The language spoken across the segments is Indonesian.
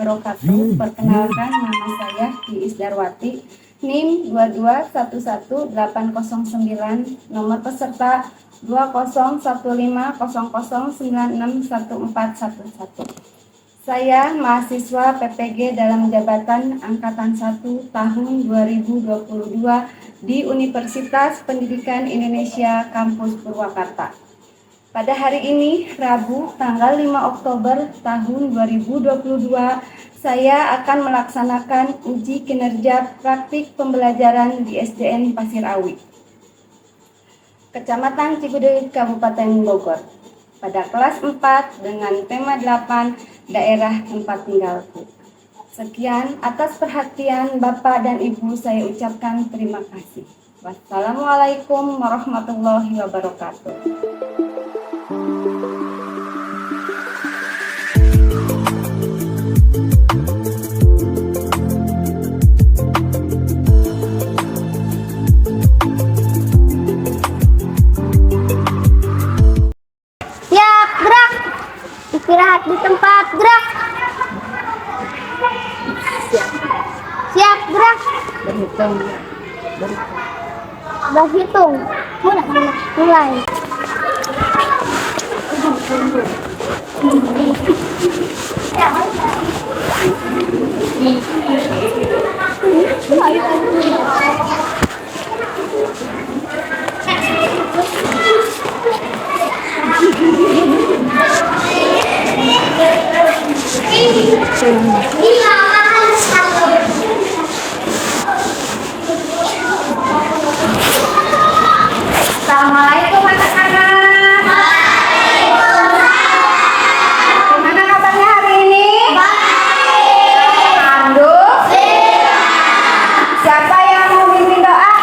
wabarakatuh. Perkenalkan, nama saya Iis Darwati, NIM 2211809, nomor peserta 201500961411. Saya mahasiswa PPG dalam jabatan Angkatan 1 tahun 2022 di Universitas Pendidikan Indonesia Kampus Purwakarta. Pada hari ini, Rabu, tanggal 5 Oktober tahun 2022, saya akan melaksanakan uji kinerja praktik pembelajaran di SDN Pasir Awi, Kecamatan Cigudeg, Kabupaten Bogor, pada kelas 4 dengan tema 8, daerah tempat tinggalku. Sekian, atas perhatian Bapak dan Ibu saya ucapkan terima kasih. Wassalamualaikum warahmatullahi wabarakatuh. Siap, gerak. Istirahat di tempat, gerak. Siap, gerak. Berhitung. Mulai. Assalamualaikum anak-anak. Gimana kabarnya hari ini? Alhamdulillah. Siapa yang mau pimpin doa?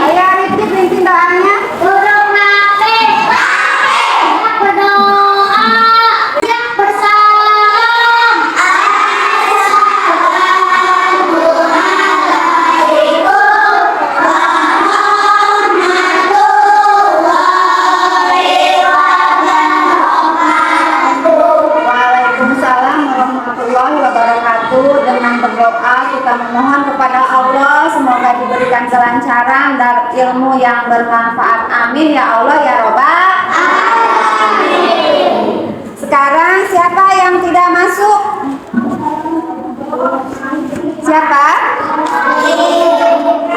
Ayo Rifki pimpin doanya. Burung lapis, berdoa, bersalam. Waalaikumsalam warahmatullahi wabarakatuh. Dengan berdoa kita memohon kepada Allah semoga diberikan kelancaran dan ilmu yang bermanfaat. Amin ya Allah ya Robbal alamin. Sekarang siapa yang tidak masuk? Siapa?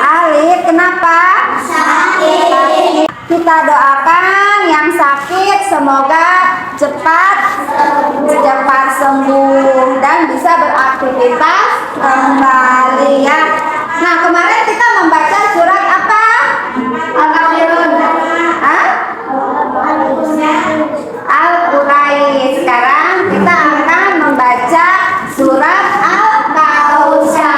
Alif. Kenapa? Sakit. Kita doakan yang sakit semoga cepat sembuh dan bisa beraktivitas kembali ya. Nah, kemarin kita membaca surat apa? Al-Kafirun. Al-Quraisy. Sekarang kita akan membaca surat Al-Kautsar.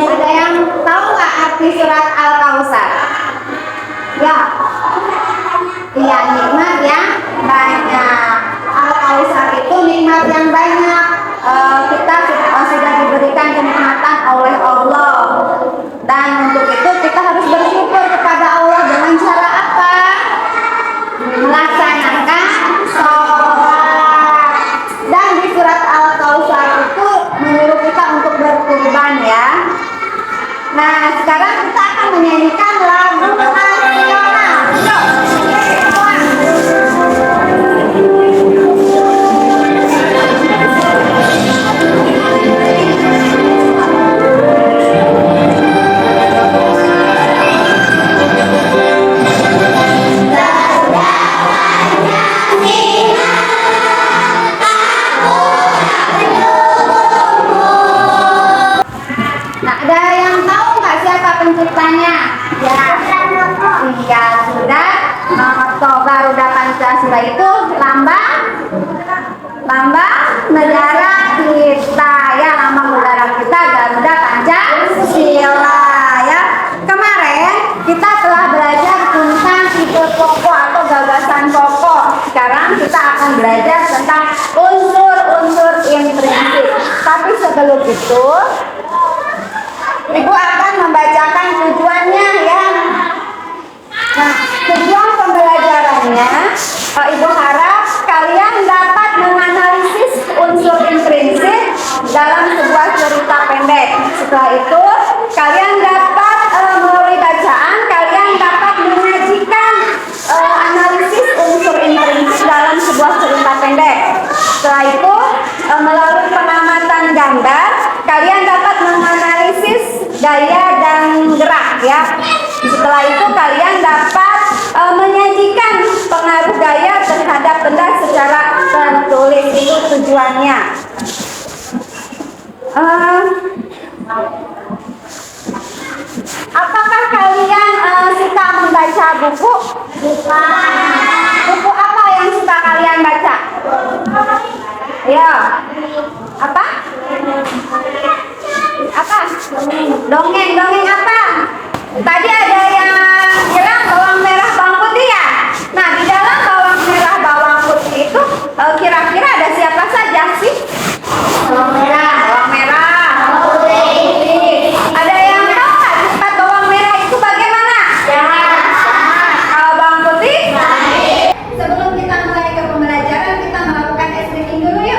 Ada yang tahu nggak arti surat Al-Kautsar? Ya, iya, nikmat yang banyak. Al-Kautsar itu nikmat yang banyak. Kita sudah diberikan kenikmatan oleh Allah, dan untuk itu kita harus bersyukur kepada Allah dengan cara apa? Melaksanakan sholat. Dan di surat Al-Kautsar itu menyuruh kita untuk berkurban ya. Nah, sekarang kita akan menyanyikan lagu nasional. Yuk, Pancasila itu lambang negara kita ya, lambang negara kita Garuda Pancasila ya. Kemarin kita telah belajar tentang ide pokok atau gagasan pokok. Sekarang kita akan belajar tentang unsur-unsur intrinsik. Tapi sebelum itu, Ibu akan membacakan tujuannya ya. Nah, tujuan pembelajarannya, Ibu harap kalian dapat menganalisis unsur intrinsik dalam sebuah cerita pendek. Setelah itu, kalian dapat melalui bacaan, kalian dapat menyajikan analisis unsur intrinsik dalam sebuah cerita pendek. Setelah itu, melalui pengamatan gambar, kalian dapat menganalisis gaya dan gerak ya. Setelah itu kalian dapat menyajikan pengaruh gaya terhadap benda secara tertulis. Itu tujuannya. Apakah kalian suka membaca buku? Buku apa yang suka kalian baca? Ya. Apa? Dongeng apa? Tadi ada yang bilang bawang merah bawang putih ya. Nah, di dalam bawang merah bawang putih itu kira-kira ada siapa saja sih? Bawang merah bawang putih. Ada yang tahu nggak sifat bawang merah itu bagaimana? Kalau bawang putih? Sebelum kita mulai ke pembelajaran, kita melakukan stretching dulu yuk.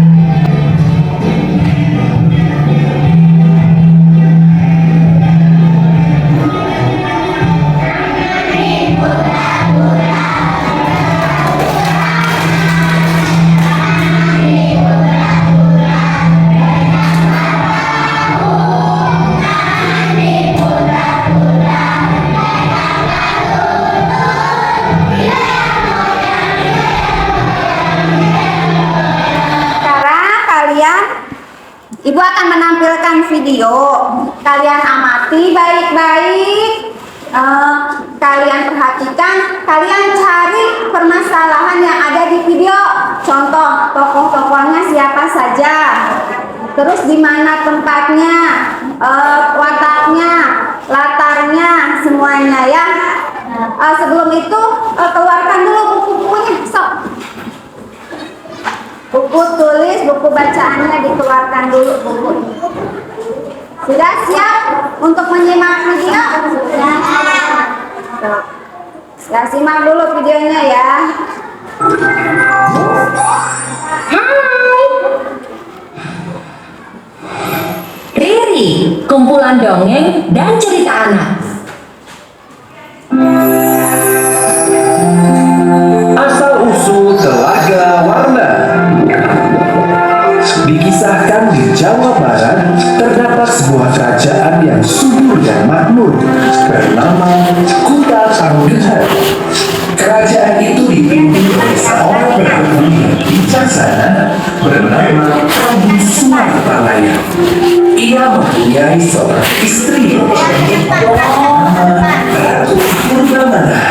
Ibu akan menampilkan video. Kalian amati baik-baik. Kalian perhatikan. Kalian cari permasalahan yang ada di video. Contoh, tokoh-tokohnya siapa saja. Terus di mana tempatnya, wataknya, latarnya, semuanya ya. Sebelum itu keluarkan dulu buku-bukunya. Sok. Buku tulis, buku bacaannya dikeluarkan dulu buku. Sudah siap untuk menyimak video? Ya, simak dulu videonya ya. Riri, kumpulan dongeng dan cerita anak. Asal-usul Telaga Warna. Dikisahkan di Jawa Barat, terdapat sebuah kerajaan yang subur dan makmur bernama Kuta Tanggehan. Kerajaan itu dipimpin oleh seorang prabu yang bijaksana bernama Prabu Sumartalaya. Ia mempunyai seorang istri yang cantik bernama Ratu Purbamana.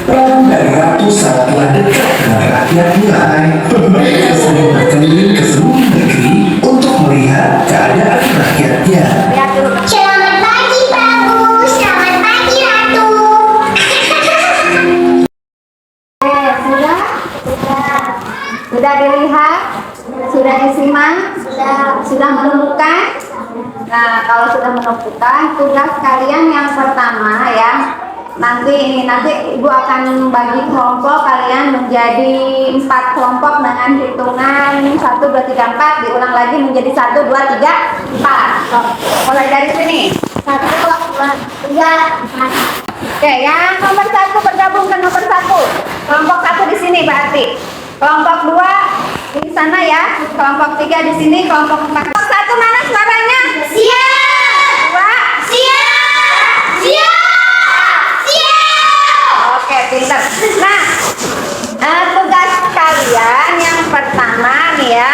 Prabu dan Ratu sangatlah dekat dengan rakyatnya. Mereka sering berkeliling ke seluruh negeri untuk melihat keadaan rakyatnya. Selamat pagi, Prabu. Selamat pagi, Ratu. Sudah dilihat? Sudah disimak? Sudah menemukan? Nah, kalau sudah menemukan, tugas kalian yang pertama ya. Nanti Ibu akan bagi kelompok kalian menjadi 4 kelompok dengan hitungan 1, 2, 3, 4. Diulang lagi menjadi 1, 2, 3, 4. Mulai dari sini. 1, 2, 3, 4. Oke, yang nomor 1 bergabung ke nomor 1. Kelompok 1 di sini berarti. Kelompok 2 di sana ya. Kelompok 3 di sini. Kelompok 4. Kelompok 1 mana suaranya? Siap. 2. Siap. Siap. Oke, pintar. Nah, tugas kalian yang pertama nih ya,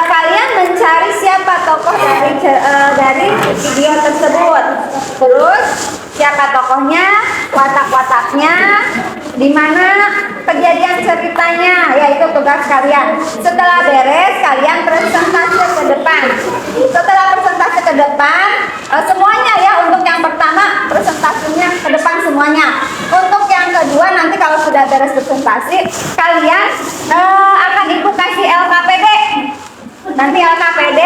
kalian mencari siapa tokoh dari video tersebut. Terus siapa tokohnya, watak-wataknya, di mana kejadian ceritanya, yaitu tugas kalian. Setelah beres, kalian presentasi ke depan. Setelah presentasi ke depan, semuanya ya, untuk yang pertama presentasinya ke depan semuanya. Untuk yang kedua nanti kalau sudah beres presentasi, kalian akan ibu kasih LKPD. Nanti LKPD,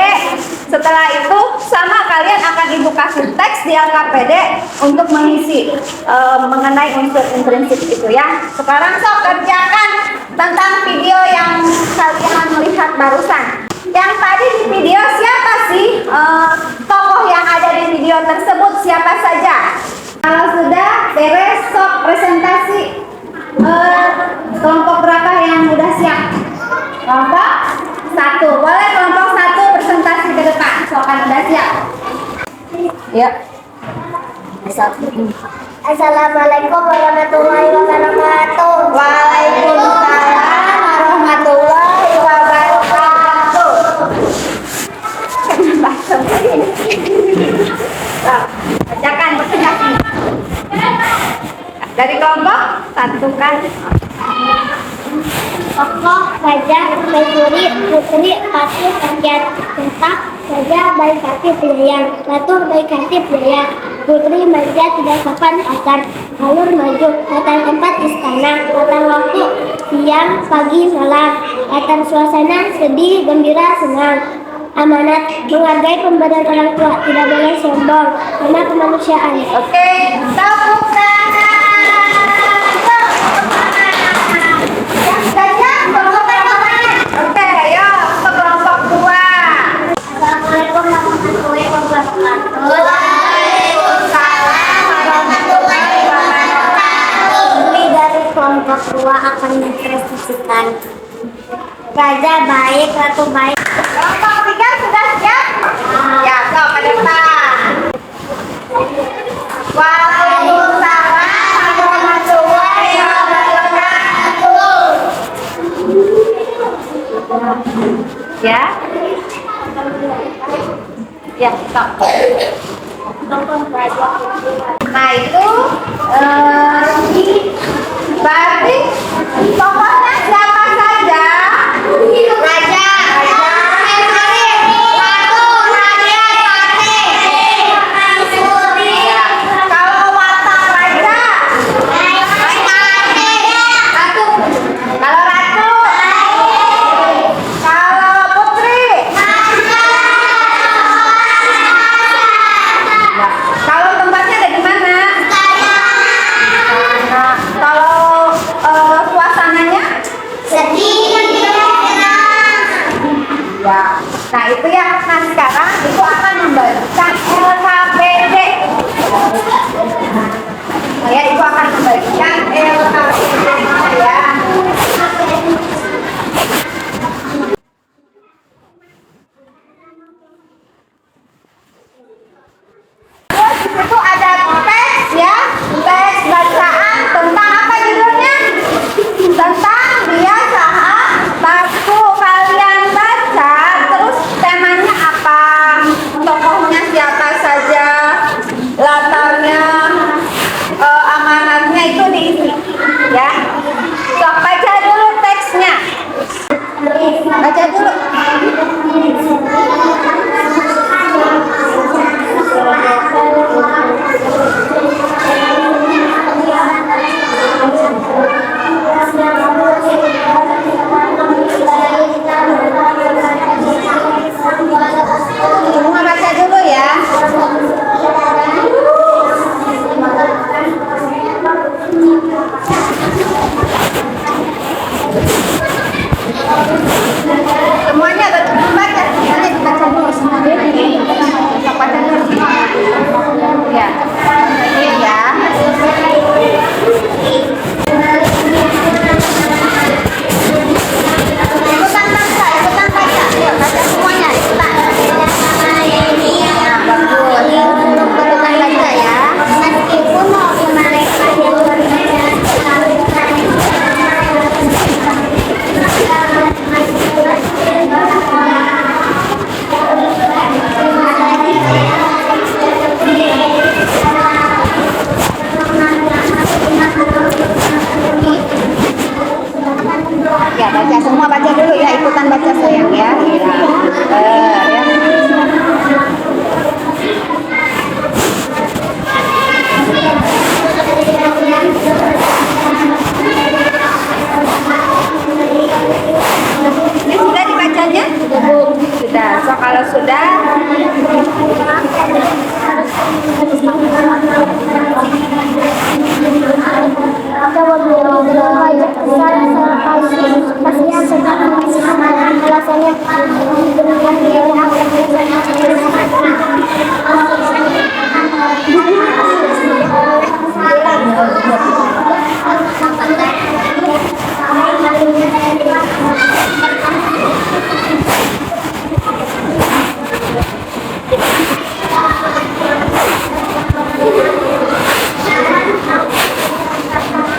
setelah itu sama kalian akan ibu kasih teks di LKPD untuk mengisi mengenai unsur intrinsik itu ya. Sekarang sok kerjakan tentang video yang kalian melihat barusan. Yang tadi di video siapa sih tokoh yang ada di video tersebut, siapa saja? Kalau sudah beres, sok presentasi. Kelompok berapa yang udah siap? Kelompok 1. Boleh kelompok 1 presentasi ke depan. Soalkan udah siap. Ya. Assalamualaikum warahmatullahi wabarakatuh. Waalaikumsalam warahmatullahi wabarakatuh. Bacakan presentasi. Dari kelompok 1 kan. Tokoh Gajah, Maisuri, Putri, Patih, Rakyat, Petak, Gajah, Baik Hati, Penyayang, Ratu, Baik Hati, Penyayang, Putri, Manja, Tidak Sopan, Kasar, Alur, Maju, Latar tempat istana, latar waktu, siang, pagi, malam, latar suasana, sedih, gembira, senang. Amanat, menghargai pemberian orang tua, tidak boleh sombong, karena kemanusiaan. Oke, tepuk tangan. Oke, ayo ke kelompok 2. Assalamualaikum warahmatullahi wabarakatuh. Waalaikumsalam warahmatullahi wabarakatuh. Kami dari kelompok 2 akan mempresentasikan Gajah baik, Ratu baik. Kelompok 3 sudah siap? Ya, sok ke depan. Waalaikumsalam warahmatullahi wabarakatuh. Ya. Ya, sok. Nah itu berarti tokohnya siapa saja? Raja, kalau watak raja, ratu. Kalau ratu, kalau putri, kalau tempatnya ada di mana? Nah, kalau suasananya? Ya. Nah itu ya. Nah sekarang Ibu akan membagikan LKPD. Ya, Ibu akan membagikan LKPD ya. Terus di situ ada teks ya, teks bacaan tentang apa judulnya? Tentang dia saat waktu kalian baca, terus temanya apa? Tokohnya siapa saja? Latarnya, amanatnya itu di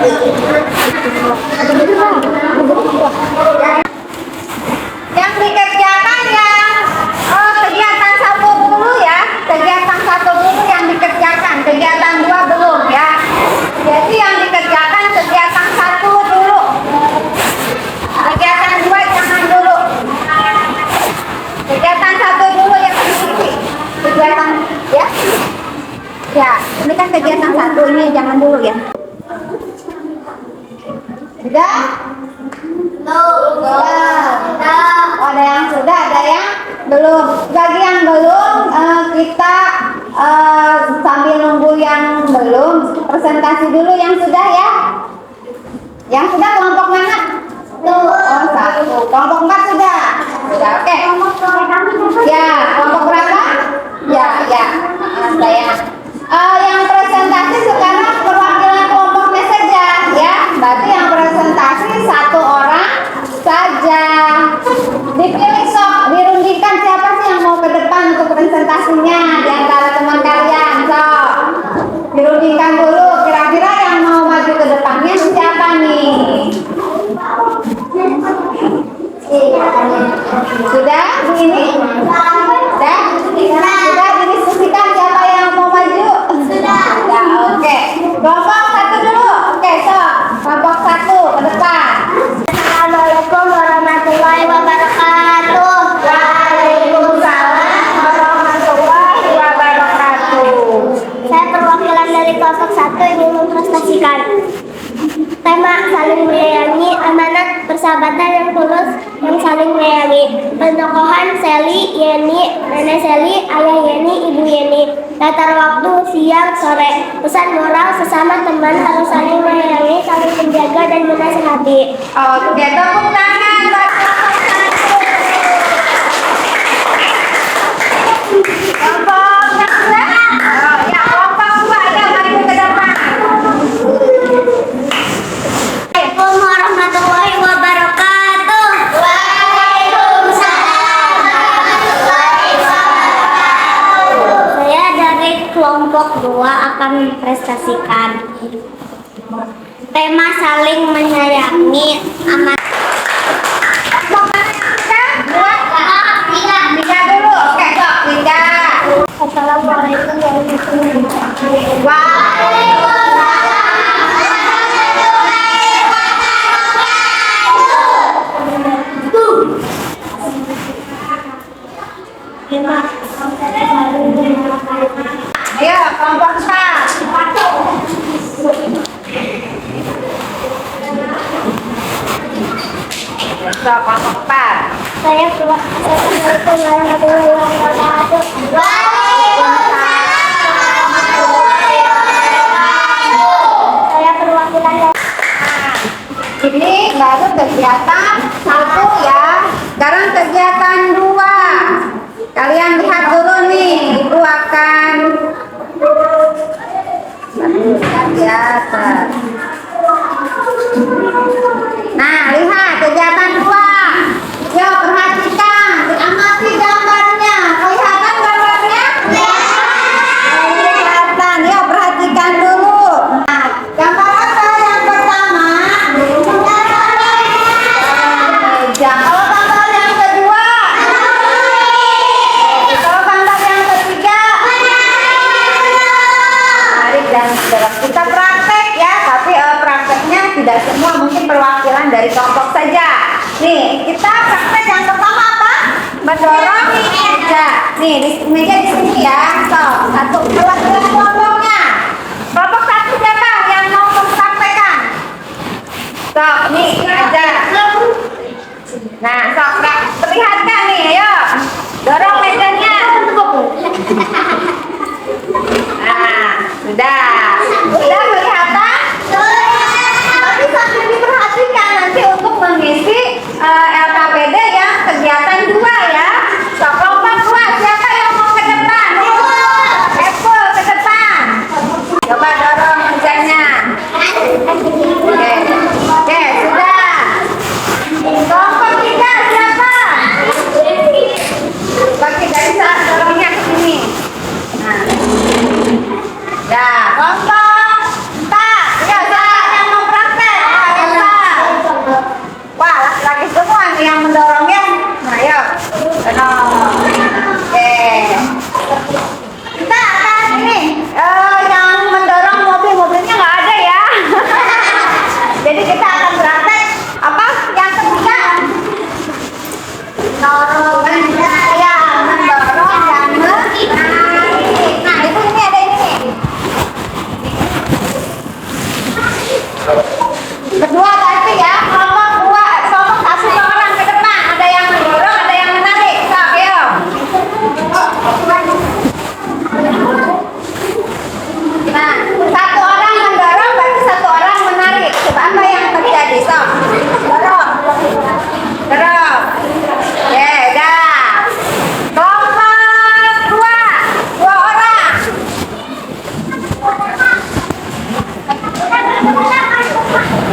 Yang dikerjakan yang kegiatan 1 dulu ya. Kegiatan 1 dulu yang dikerjakan. Kegiatan 2 belum ya. Jadi yang dikerjakan kegiatan 1 dulu. Kegiatan 2 jangan dulu. Kegiatan 1 dulu yang diikuti. Kegiatan ya. Ya, ini kan kegiatan 1 ini jangan dulu ya. Sudah? Oh, ada yang sudah, ada yang belum. Bagi yang belum, kita sambil nunggu yang belum, presentasi dulu yang sudah ya. Yang sudah kelompok mana? Oh, 1. Kelompok 4 sudah. Sudah, oke. Ya, kelompok berapa? Ya. Saya. Yang presentasi sekarang perwakilan kelompoknya saja ya. Berarti yang presentasi 1 orang saja. Dipilih sok, dirundingkan siapa sih yang mau ke depan untuk presentasinya di antara teman kalian. Sok, dirundingkan dulu. Kira-kira yang mau maju ke depannya siapa nih? Sudah ini? Sudah didiskusikan siapa yang mau maju? Sudah, oke. Kelompok 1 dulu. Oke, sok. Kelompok 1 ke depan. Assalamualaikum warahmatullahi wabarakatuh. Waalaikumsalam warahmatullahi wabarakatuh. Saya perwakilan dari kelompok 1 ingin mempresentasikan tema saling menyayangi, amanat persahabatan yang tulus, yang saling menyayangi. Pentokohan Seli, Yeni, Nenek Seli, Ayah Yeni, Ibu Yeni. Latar waktu siang sore. Pesan moral sesama teman harus saling menyayangi, saling menjaga dan menasihati. Oke, tepuk tangan buat kelompok yang sudah. Ya, kelompok 2 ada maju ke depan. Assalamualaikum warahmatullahi wabarakatuh. Waalaikumsalam warahmatullahi wabarakatuh. Saya dari kelompok 2 akan mempresentasikan tema saling menyayangi, amanat. Kelompok mana yang sudah? 2? 3 dulu. Oke, sok 3. Assalamualaikum warahmatullahi wabarakatuh. Ayo, kelompok 4. So, kelompok 4. Saya Assalamualaikum warahmatullahi wabarakatuh. Saya perwakilan dari Ini baru kegiatan 1 ya. Sekarang kegiatan 2. Kalian lihat dulu nih, Ibu akan kegiatan. Nah, lihat kegiatan 2. Yuk perhatikan, amati gambarnya. Kelihatan gambarnya? Kelihatan. Yuk perhatikan dulu. Nah, gambar apa yang pertama? Meja. Kalau gambar yang kedua? Kalau gambar yang ketiga? Mari dan saudara kita praktek ya, tapi prakteknya tidak semua, mungkin perwakilan dari kelompok saja. Nih, kita praktek yang pertama apa? Mendorong meja. Nih, meja di sini ya. So, 1 perwakilan kelompoknya. Kelompok 1 siapa yang mau mempraktekkan? So, nih meja. Nah, so perlihatkan nih, ayo. Dorong mejanya. Nah, sudah. Sudah kelihatan? Tapi sambil diperhatikan nanti untuk mengisi LKPD yang kegiatan 2 ya. So, kelompok 2 siapa yang mau ke depan? Apple ke depan. Coba dorong mejanya. Oke, sudah. Kelompok 3 siapa? Bagi dari saat dorongnya ke sini. Nah. Ya, kelompok 4. Ya, siapa yang mau Berdua tapi ya, kelompok dua, kelompok satu orang ke depan. Ada yang mendorong, ada yang menarik. So, ayo. Nah, satu orang mendorong, berarti satu orang menarik. Coba apa yang terjadi? So, dorong. Dorong. Oke, dah. Kelompok dua, dua orang.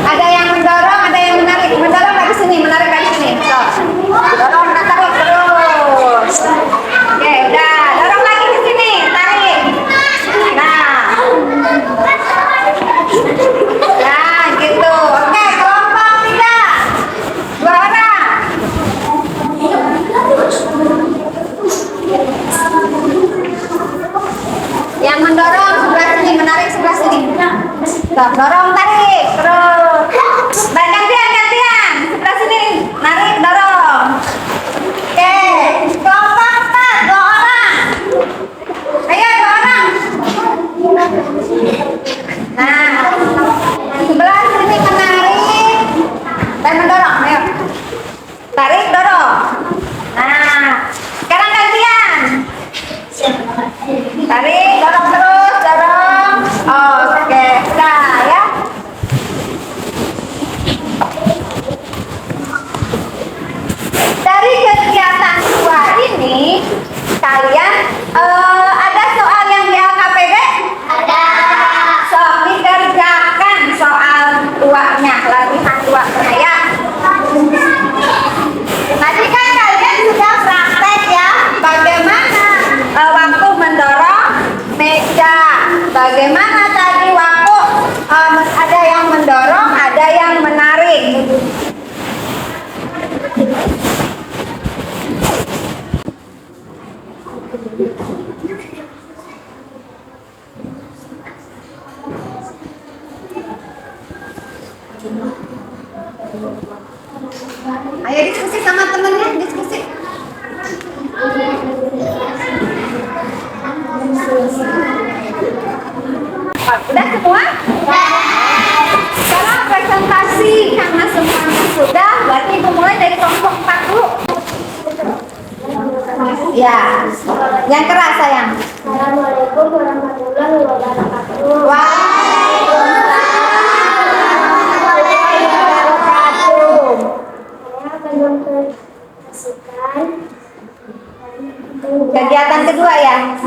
Ada yang mendorong, ada yang menarik. Mendorong dari sini, menarik dari sini. So, dorong, tarik terus. Oke, udah. Dorong lagi ke sini, tarik. Nah, nah gitu. Oke, kelompok tiga, dua orang. Yang mendorong sebelah sini, menarik sebelah sini. Stop, dorong, tarik, terus. Baik, gantian. Sebelah sini, narik, dorong. Oke, kelompok empat, dua orang. Ayo, dua orang. Nah, sebelah sini menarik dan mendorong. Ayo, tarik, dorong. Nah, sekarang gantian. Tarik, dorong terus, dorong. Oke, sudah ya. Dari kegiatan dua ini, kalian ada soal yang di LKPD? Ada. So, dikerjakan soal duanya, latihan duanya ya. Tadi kan kalian sudah praktek ya, bagaimana waktu mendorong meja, bagaimana tadi waktu ada yang mendorong, ada yang menarik. Ayo diskusi sama temennya, diskusi. Udah semua? Sekarang presentasi karena semuanya sudah, berarti ibu mulai dari kelompok 4 dulu. Ya, yang keras sayang. Assalamualaikum warahmatullahi wabarakatuh. Kegiatan kedua ya.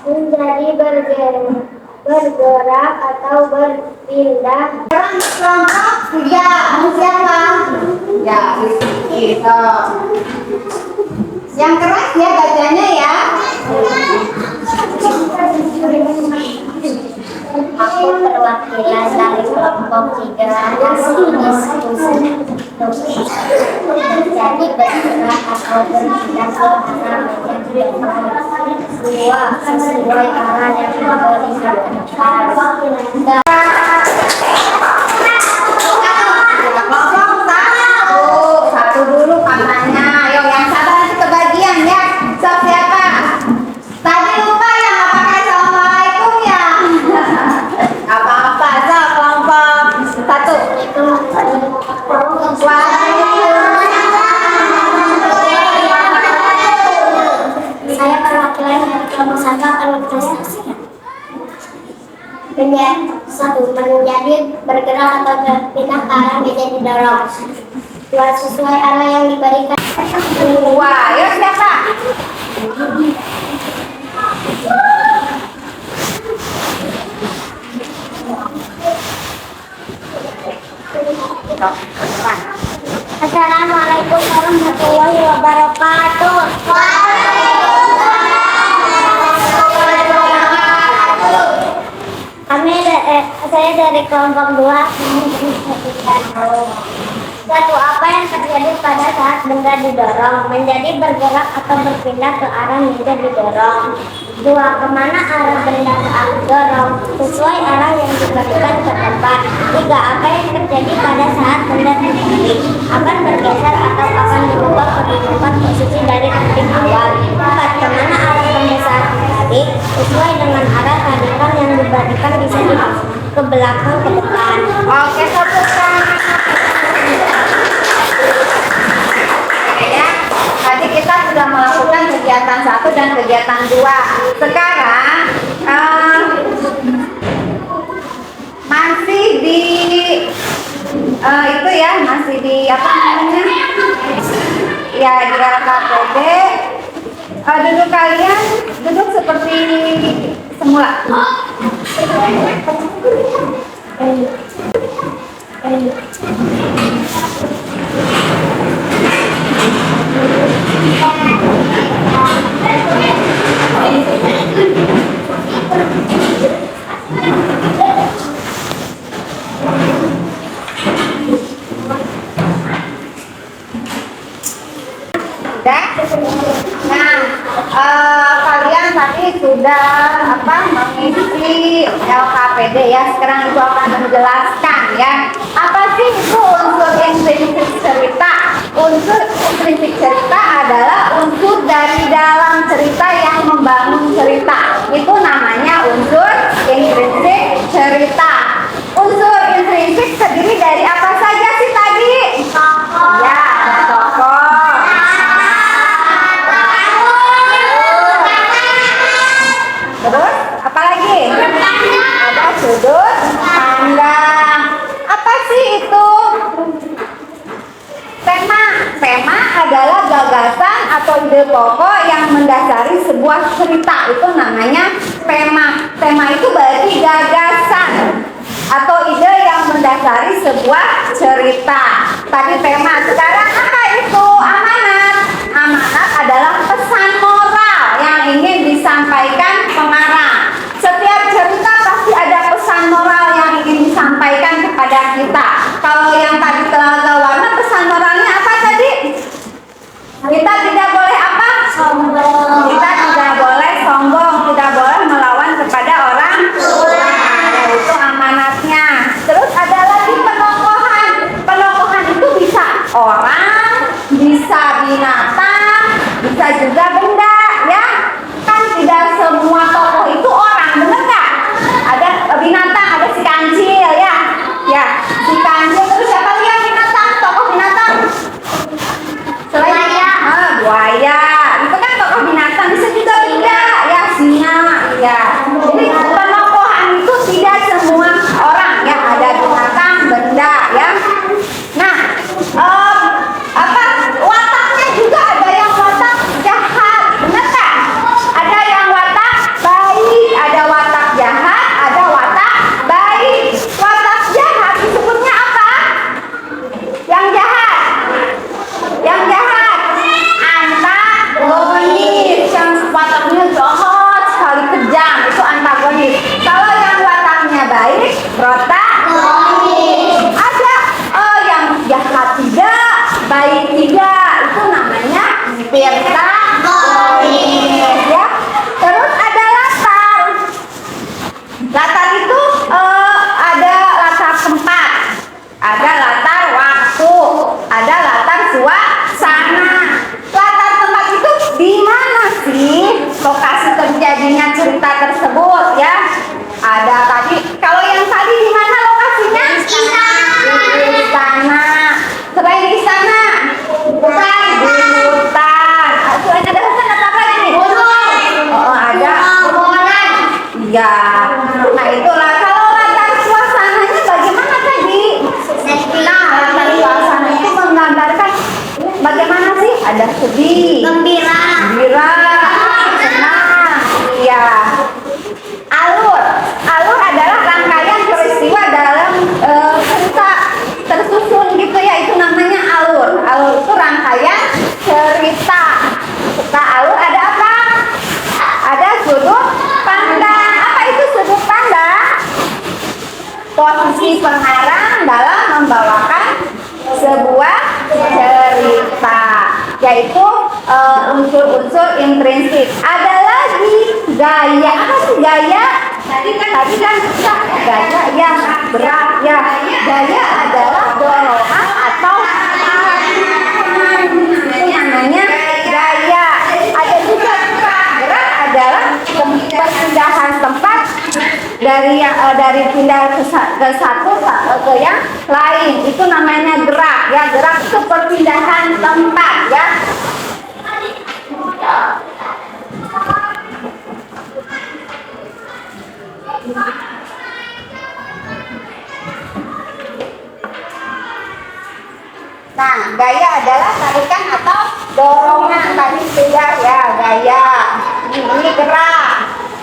Menjadi bergerak atau berpindah. Sekarang kelompok 3, siapa? Ya, gitu. Yang keras ya bacanya ya. Aku perwakilan dari kelompok 3 diskusi jadi bergerak atau berpindah ke arah meja dua sesuai arah yang diberikan. Kelompok satu dulu kamarnya. Ayo yang sabar nanti kebagian ya. So, siapa? Tadi lupa ya nggak pakai assalamualaikum ya. Apa-apa. So, kelompok 1. Saya perwakilan dari kelompok 1 akan berprestasi. Menjadi bergerak atau berpindah ke arah meja didorong. 2 sesuai arah yang diberikan. Wah, yuk siapa? Assalamualaikum warahmatullahi wabarakatuh. Saya dari kelompok 2. Satu, apa yang terjadi pada saat benda didorong? Menjadi bergerak atau berpindah ke arah meja didorong. 2, kemana arah benda saat didorong? Sesuai arah yang diberikan ke tempat. 3, apa yang terjadi pada saat benda ditarik? Akan bergeser atau akan berubah kedudukan posisi dari titik awal. 4, kemana arah benda saat ditarik? Sesuai dengan arah tarikan yang diberikan bisa ke belakang ke depan. Oke, tepuk tangan. Ya, tadi kita sudah melakukan kegiatan 1 dan kegiatan 2. Sekarang masih di itu ya, masih di apa namanya? Ya, di LKPD. Duduk kalian duduk seperti semula. Nah, kalian tadi sudah mengisi LKPD ya. Sekarang itu akan menjelaskan ya. Apa sih itu unsur intrinsik cerita? Unsur intrinsik cerita adalah unsur dari dalam cerita yang membangun cerita. Itu namanya unsur intrinsik cerita. Unsur intrinsik terdiri dari apa saja sih tadi? Tokoh. Ya, ada tokoh. Terus apa lagi? Ada sudut pandang. Apa sih itu? Tema adalah gagasan atau ide pokok yang mendasari sebuah cerita. Itu namanya tema. Tema itu berarti gagasan atau ide yang mendasari sebuah cerita. Tadi tema. Sekarang apa itu? Amanat. Amanat adalah pesan moral yang ingin disampaikan pengarang. Setiap cerita pasti ada pesan moral yang ingin disampaikan kepada kita. Kalau yang tadi Telaga Warna, pesan moralnya apa tadi? Kita tidak boleh apa? Sombong. Kita tidak boleh sombong, tidak boleh melawan kepada orang tua. Itu amanatnya. Terus ada lagi penokohan. Penokohan itu bisa orang, bisa binatang, bisa juga benda, ya. Kan tidak semua tokoh itu orang, bener nggak? Ada binatang, ada si kancil, ya. Ya, si kancil. Terus siapa lagi yang binatang? Tokoh binatang? Selain buaya. Itu kan tokoh binatang. Bisa juga benda, ya, singa, ya. Jadi penokohan itu tidak semua orang, ya. Ada binatang, benda, ya. Nah, wataknya juga ada yang watak jahat, benar tak? Ada yang watak baik, ada watak jahat, ada watak baik. Watak jahat disebutnya apa? Yang jahat, antagonis. Yang wataknya jahat sekali, kejam, itu antagonis. Kalau yang wataknya baik, protagonis. Ada yang jahat tidak, baik tidak, itu namanya protagonis, ya. Terus ada latar. Latar itu ada latar tempat, ada latar waktu, ada latar suasana. Latar tempat itu di mana sih lokasi terjadinya cerita tersebut, ya? Ada tadi, kalau yang tadi di mana lokasinya? Di istana. Selain di istana, bukan di hutan. Selain ada hutan, ada apa lagi nih? Ada pepohonan. Iya. Nah, itulah. Kalau latar suasananya bagaimana tadi? Nah, latar suasana itu menggambarkan bagaimana sih? Ada sedih, gembira, senang. Iya. Alur adalah rangkaian peristiwa dalam cerita tersusun gitu ya, itu namanya alur. Alur itu rangkaian cerita. Setelah alur ada apa? Ada sudut pandang. Apa itu sudut pandang? Posisi pengarang dalam membawakan sebuah cerita, yaitu unsur-unsur intrinsik. Ada lagi gaya. Apa sih gaya? Tadi kan gaya ya, berat ya. Gaya adalah dorongan atau arahan. Itu namanya gaya. Ada juga berat adalah perpindahan tempat dari pindah ke satu ke yang lain, itu namanya gerak ya. Gerak itu perpindahan tempat ya. Nah, gaya adalah tarikan atau dorongan. Tadi sudah ya, gaya. Ini gerak.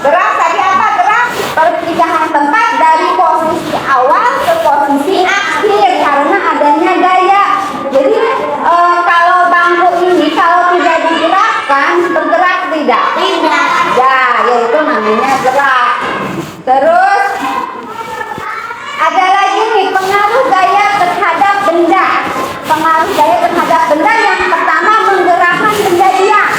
Gerak tadi apa? Gerak perpindahan tempat dari posisi awal ke posisi akhir karena adanya gaya. Jadi kalau bangku ini kalau tidak digerakkan bergerak tidak? Tidak. Ya, yaitu namanya gerak. Terus ada lagi nih pengaruh gaya terhadap benda. Pengaruh gaya terhadap benda yang pertama menggerakkan benda diam.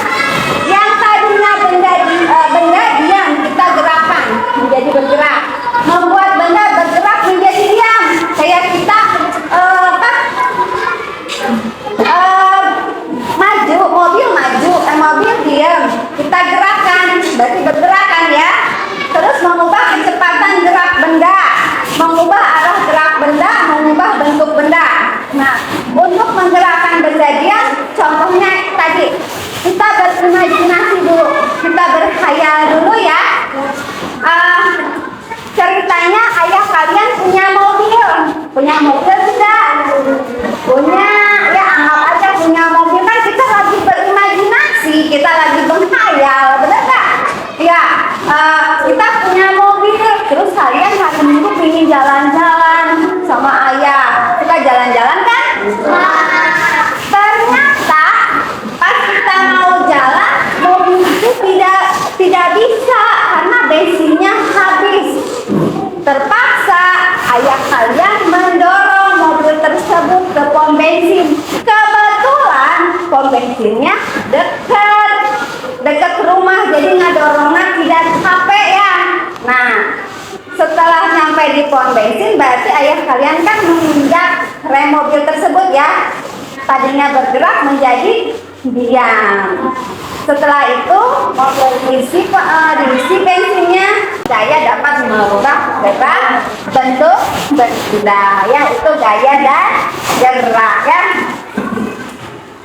Yang tadinya benda diam kita gerakkan menjadi bergerak. Membuat benda bergerak menjadi diam. Kayak kita maju, mobil diam. Kita gerakkan, berarti bergerak kan ya. Terus mengubah kecepatan gerak benda, mengubah arah gerak benda, mengubah bentuk benda. Nah, untuk menggerakkan benda diam, contohnya tadi kita berimajinasi dulu, kita berkhayal dulu ya. Ceritanya ayah kalian punya mobil tidak? Punya, ya anggap aja punya mobil kan kita lagi berimajinasi, kita lagi berkhayal, benar nggak? Ya, kita punya mobil, terus kalian hari Minggu ingin jalan-jalan sama ayah, kita jalan-jalan kan? Ternyata pas kita mau jalan, mobil itu tidak bisa karena bensinnya habis. Terpaksa ayah kalian mendorong mobil tersebut ke pom bensin. Kebetulan pom bensinnya dekat rumah, jadi ngedorongnya tidak capek ya. Nah, setelah nyampe di pom bensin, berarti ayah kalian kan menginjak rem mobil tersebut ya. Tadinya bergerak menjadi diam. Setelah itu mobil diisi bensinnya, gaya dapat merubah gerak bentuk benda ya, itu gaya dan gerak ya.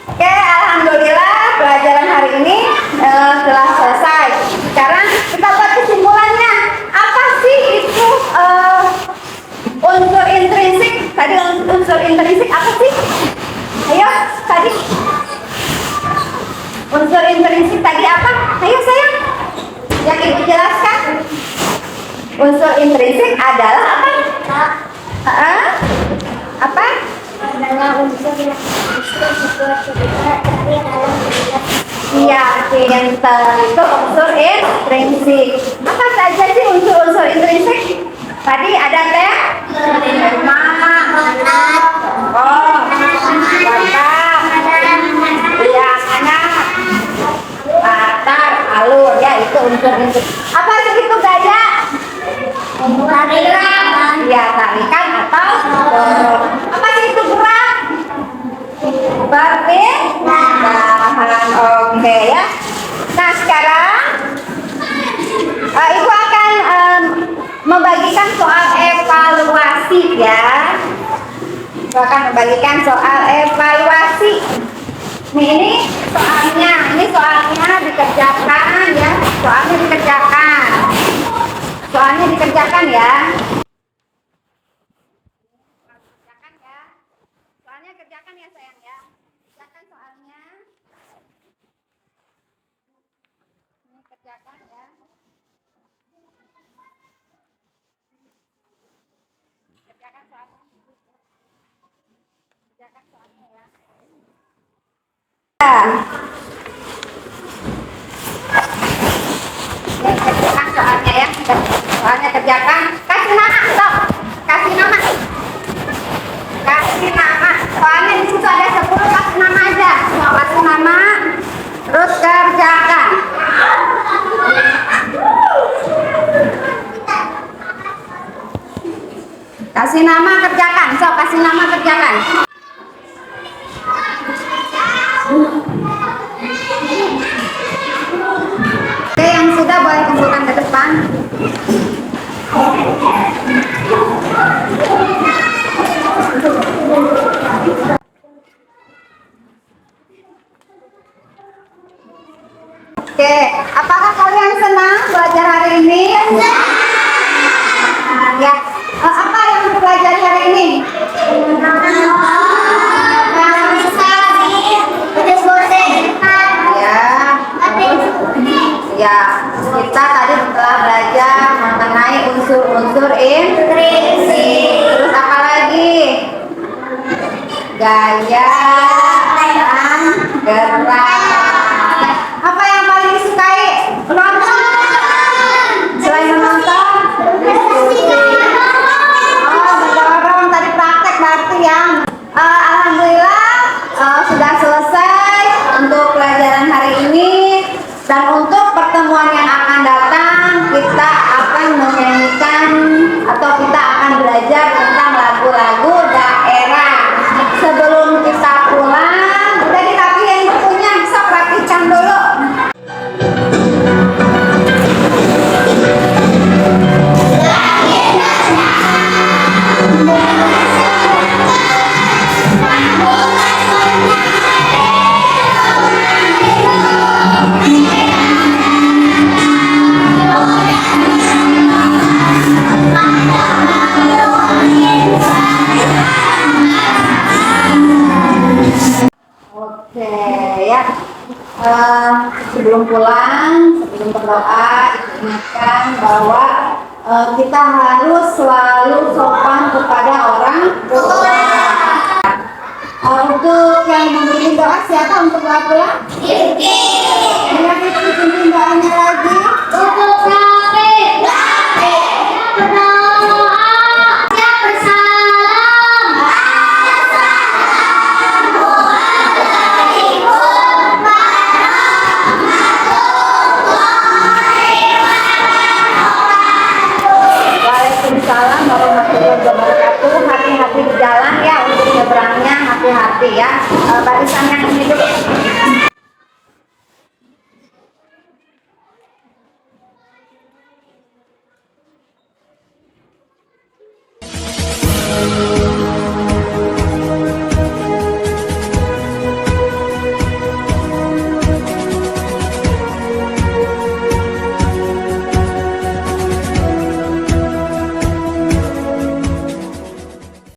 Oke, alhamdulillah pelajaran hari ini telah selesai. Sekarang kita buat kesimpulannya. Apa sih itu unsur intrinsik? Tadi unsur intrinsik apa sih? Ayo tadi. Unsur intrinsik tadi apa? Ayo sayang, yang ibu jelaskan. Unsur intrinsik adalah apa? Apa? Adalah unsur yang Iya, pinter. Itu unsur intrinsik. Apa saja sih unsur-unsur intrinsik? Tadi ada teh, mama, oh, bapak, iya, anak, latar, alur, ya itu unsur intrinsik. Apa sih itu gaya? Tarikan, ya tarikan atau dorong. Apa sih itu gerak? Perpindahan, oke ya. Nah sekarang ibu akan membagikan soal evaluasi ya. Ibu akan membagikan soal evaluasi. Ini soalnya dikerjakan ya. Soalnya dikerjakan ya. Soalnya kerjakan ya sayang ya. Kerjakan soalnya. Ini kerjakan ya. Kerjakan soalnya. Kerjakan soalnya ya. Kerjakan soalnya ya. Soalnya kerjakan. Kasih nama, stop. Kasih nama. Kasih nama. Soalnya di situ ada 10, kasih nama aja. Mau kasih nama, terus kerjakan. Kasih nama, kerjakan. So, kasih nama, kerjakan. Oke, yang sudah boleh kumpulkan ke depan. gaya, dan gerak. Apa yang paling disukai? Menonton. Selain menonton, diskusi. Oh, mendorong. Tadi praktek berarti ya. Alhamdulillah sudah selesai untuk pelajaran hari ini. Dan untuk pertemuan yang akan datang, kita akan menyanyikan atau kita akan belajar tentang lagu-lagu daerah. Sebelum kita pulang, udah dirapihin bukunya, bisa praktikkan dulu. Oke ya, sebelum pulang, sebelum berdoa, ingatkan bahwa kita harus selalu sopan kepada orang tua. Untuk yang memberi doa, siapa untuk doa pulang? Rifki. Ya, Rifki pimpin doanya lagi. Untuk Raffi, berdoa, siapa salam, Waalaikumsalam warahmatullahi wabarakatuh. Hati-hati di jalan ya, untuk nyebrangnya hati-hati ya. Barisan yang ini dulu.